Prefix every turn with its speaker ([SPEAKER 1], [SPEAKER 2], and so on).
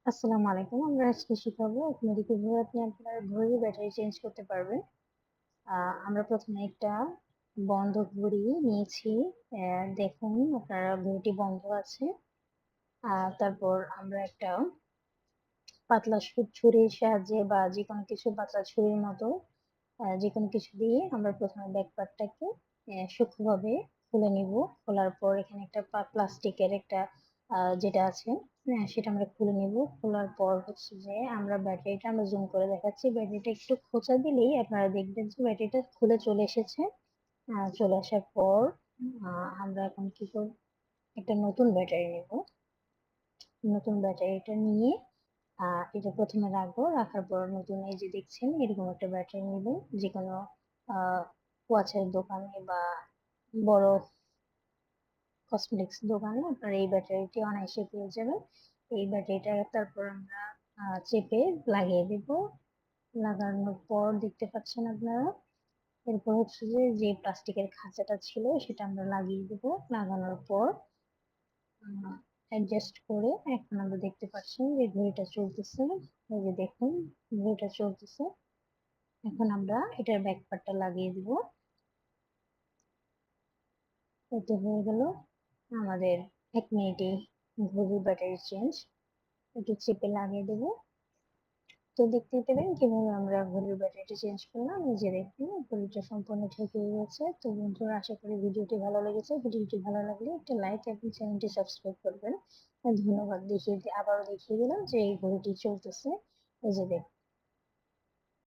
[SPEAKER 1] আসসালামু আলাইকুম। আমরা আজকে শিখাবো আপনাদের কিভাবে আপনি আপনার ঘড়ির ব্যাটারি চেঞ্জ করতে পারবেন। আমরা প্রথমে একটা বন্ধ ঘড়ি নিয়েছি। দেখুন আপনার ঘড়িটি বন্ধ আছে। তারপর আমরা একটা পাতলা ছুরির সাহায্যে বা যেকোনো কিছু পাতলা ছুরির মতো যেকোনো কিছু দিয়ে আমরা প্রথমে ব্যাক পার্টটাকে সূক্ষ্মভাবে খুলে নিব। খোলার পর এখানে একটা প্লাস্টিকের একটা যেটা আছে সেটা আমরা খুলে নিব। খোলার পর হচ্ছে যে আমরা জুম করে দেখাচ্ছি। ব্যাটারিটা একটু খোঁচা দিলেই আপনারা দেখবেন যে ব্যাটারিটা খুলে চলে এসেছে। চলে আসার পর আমরা এখন কি করব, একটা নতুন ব্যাটারি নেব। নতুন ব্যাটারিটা নিয়ে এটা প্রথমে রাখবো। রাখার পর নতুন এই যে দেখছেন এরকম একটা ব্যাটারি নেবেন। যেকোনো ওয়াচের দোকানে বা বড় কসমেটিক্স দোকানে আপনারা এই ব্যাটারিটি অনায়াসে পেয়ে যাবেন। এই ব্যাটারিটা তারপর আমরা চেপে লাগিয়ে দেব। লাগানোর পর দেখতে পাচ্ছেন আপনারা, এরপর হচ্ছে যে যে প্লাস্টিকের খাঁচাটা ছিল সেটা আমরা লাগিয়ে দেব। লাগানোর পর অ্যাডজাস্ট করে এখন আমরা দেখতে পাচ্ছেন যে ঘড়িটা চলতেছে। এই যে দেখুন ঘড়িটা চলতেছে। এখন আমরা এটার ব্যাক পার্টটা লাগিয়ে দিব। এতে হয়ে গেল আমাদের 1 মিনিটে ঘড়ির ব্যাটারি চেঞ্জ। একটু চেপে লাগিয়ে দেবো। তো দেখতেই পেলেন কিভাবে আমরা ঘড়ির ব্যাটারিটা চেঞ্জ করলাম। এই যে দেখুন ঘড়িটা সম্পূর্ণ ঠিক হয়ে গেছে। তো বন্ধুরা, আশা করি ভিডিওটি ভালো লেগেছে। ভিডিওটি ভালো লাগলে একটা লাইক এবং চ্যানেলটি সাবস্ক্রাইব করবেন। ধন্যবাদ। আবারও দেখিয়ে দিলাম যে এই ঘড়িটি চলতেছে। এই যে দেখুন।